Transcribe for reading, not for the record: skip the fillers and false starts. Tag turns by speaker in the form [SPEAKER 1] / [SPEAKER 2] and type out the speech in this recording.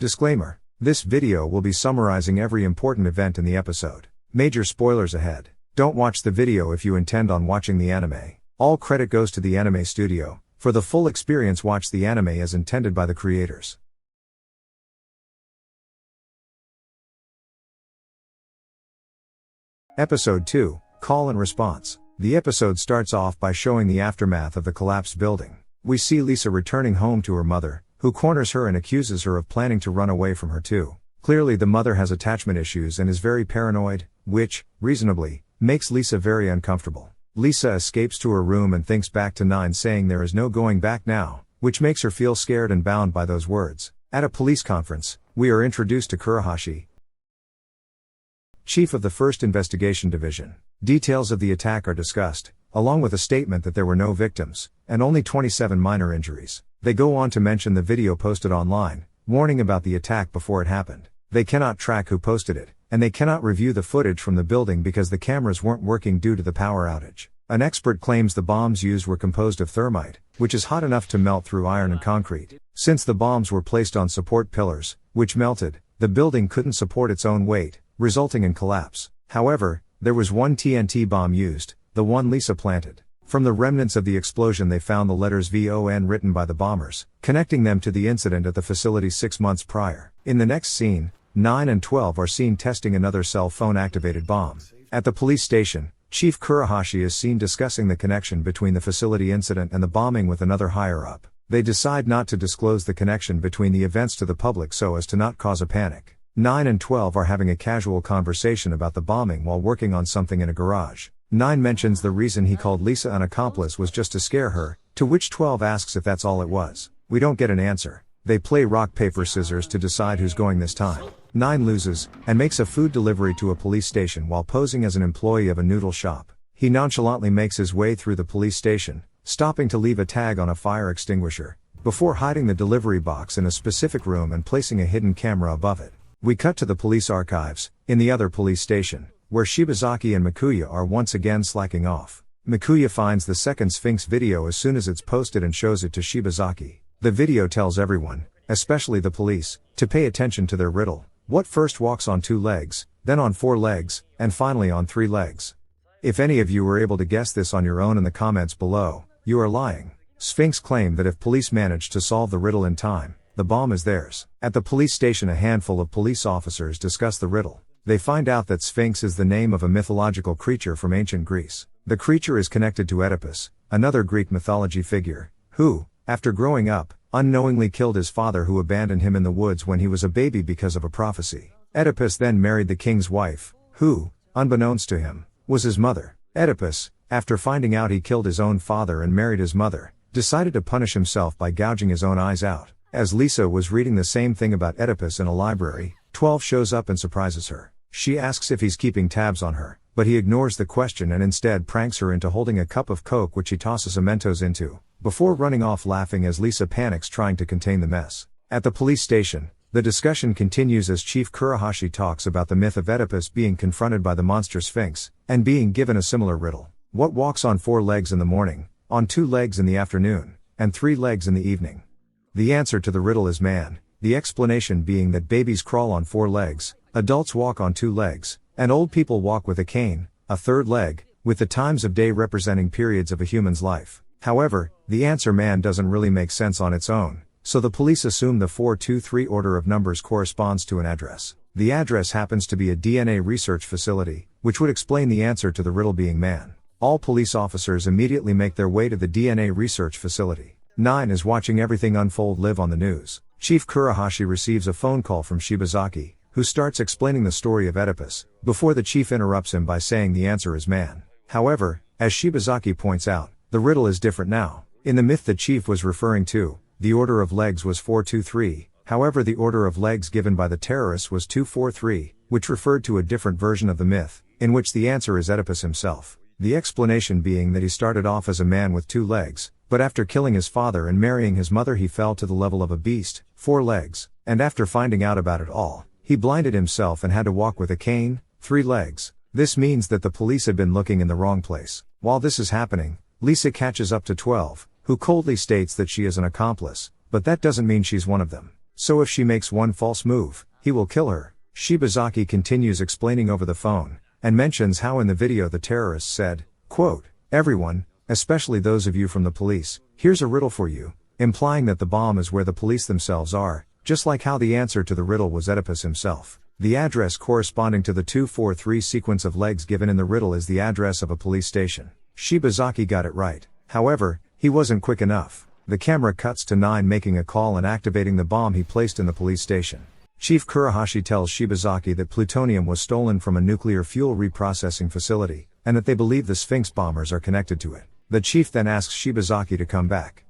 [SPEAKER 1] Disclaimer. This video will be summarizing every important event in the episode. Major spoilers ahead. Don't watch the video if you intend on watching the anime. All credit goes to the anime studio. For the full experience, watch the anime as intended by the creators. Episode 2, Call and Response. The episode starts off by showing the aftermath of the collapsed building. We see Lisa returning home to her mother, who corners her and accuses her of planning to run away from her too. Clearly the mother has attachment issues and is very paranoid, which, reasonably, makes Lisa very uncomfortable. Lisa escapes to her room and thinks back to 9 saying there is no going back now, which makes her feel scared and bound by those words. At a police conference, we are introduced to Kurohashi, chief of the 1st Investigation Division. Details of the attack are discussed, along with a statement that there were no victims, and only 27 minor injuries. They go on to mention the video posted online, warning about the attack before it happened. They cannot track who posted it, and they cannot review the footage from the building because the cameras weren't working due to the power outage. An expert claims the bombs used were composed of thermite, which is hot enough to melt through iron and concrete. Since the bombs were placed on support pillars, which melted, the building couldn't support its own weight, resulting in collapse. However, there was one TNT bomb used, the one Lisa planted. From the remnants of the explosion they found the letters VON written by the bombers, connecting them to the incident at the facility 6 months prior. In the next scene, 9 and 12 are seen testing another cell phone activated bomb. At the police station, Chief Kurohashi is seen discussing the connection between the facility incident and the bombing with another higher up. They decide not to disclose the connection between the events to the public so as to not cause a panic. 9 and 12 are having a casual conversation about the bombing while working on something in a garage. 9 mentions the reason he called Lisa an accomplice was just to scare her, to which 12 asks if that's all it was. We don't get an answer. They play rock paper scissors to decide who's going this time. 9 loses, and makes a food delivery to a police station while posing as an employee of a noodle shop. He nonchalantly makes his way through the police station, stopping to leave a tag on a fire extinguisher, before hiding the delivery box in a specific room and placing a hidden camera above it. We cut to the police archives, in the other police station, where Shibazaki and Mikuya are once again slacking off. Mikuya finds the second Sphinx video as soon as it's posted and shows it to Shibazaki. The video tells everyone, especially the police, to pay attention to their riddle. What first walks on 2 legs, then on 4 legs, and finally on 3 legs? If any of you were able to guess this on your own in the comments below, you are lying. Sphinx claim that if police manage to solve the riddle in time, the bomb is theirs. At the police station a handful of police officers discuss the riddle. They find out that Sphinx is the name of a mythological creature from ancient Greece. The creature is connected to Oedipus, another Greek mythology figure, who, after growing up, unknowingly killed his father who abandoned him in the woods when he was a baby because of a prophecy. Oedipus then married the king's wife, who, unbeknownst to him, was his mother. Oedipus, after finding out he killed his own father and married his mother, decided to punish himself by gouging his own eyes out. As Lisa was reading the same thing about Oedipus in a library, 12 shows up and surprises her. She asks if he's keeping tabs on her, but he ignores the question and instead pranks her into holding a cup of Coke which he tosses a Mentos into, before running off laughing as Lisa panics trying to contain the mess. At the police station, the discussion continues as Chief Kurohashi talks about the myth of Oedipus being confronted by the monster Sphinx, and being given a similar riddle. What walks on 4 legs in the morning, on 2 legs in the afternoon, and 3 legs in the evening? The answer to the riddle is man, the explanation being that babies crawl on 4 legs, adults walk on 2 legs, and old people walk with a cane, a 3rd leg, with the times of day representing periods of a human's life. However, the answer man doesn't really make sense on its own, so the police assume the 423 order of numbers corresponds to an address. The address happens to be a DNA research facility, which would explain the answer to the riddle being man. All police officers immediately make their way to the DNA research facility. 9 is watching everything unfold live on the news. Chief Kurohashi receives a phone call from Shibazaki, who starts explaining the story of Oedipus, before the chief interrupts him by saying the answer is man. However, as Shibazaki points out, the riddle is different now. In the myth the chief was referring to, the order of legs was 423, however the order of legs given by the terrorists was 243, which referred to a different version of the myth, in which the answer is Oedipus himself. The explanation being that he started off as a man with 2 legs, but after killing his father and marrying his mother he fell to the level of a beast, 4 legs, and after finding out about it all, he blinded himself and had to walk with a cane, 3 legs. This means that the police had been looking in the wrong place. While this is happening, Lisa catches up to 12, who coldly states that she is an accomplice, but that doesn't mean she's one of them. So if she makes one false move, he will kill her. Shibazaki continues explaining over the phone, and mentions how in the video the terrorists said, quote, "Everyone, especially those of you from the police, here's a riddle for you," implying that the bomb is where the police themselves are, just like how the answer to the riddle was Oedipus himself. The address corresponding to the 243 sequence of legs given in the riddle is the address of a police station. Shibazaki got it right. However, he wasn't quick enough. The camera cuts to 9 making a call and activating the bomb he placed in the police station. Chief Kurohashi tells Shibazaki that plutonium was stolen from a nuclear fuel reprocessing facility, and that they believe the Sphinx bombers are connected to it. The chief then asks Shibazaki to come back.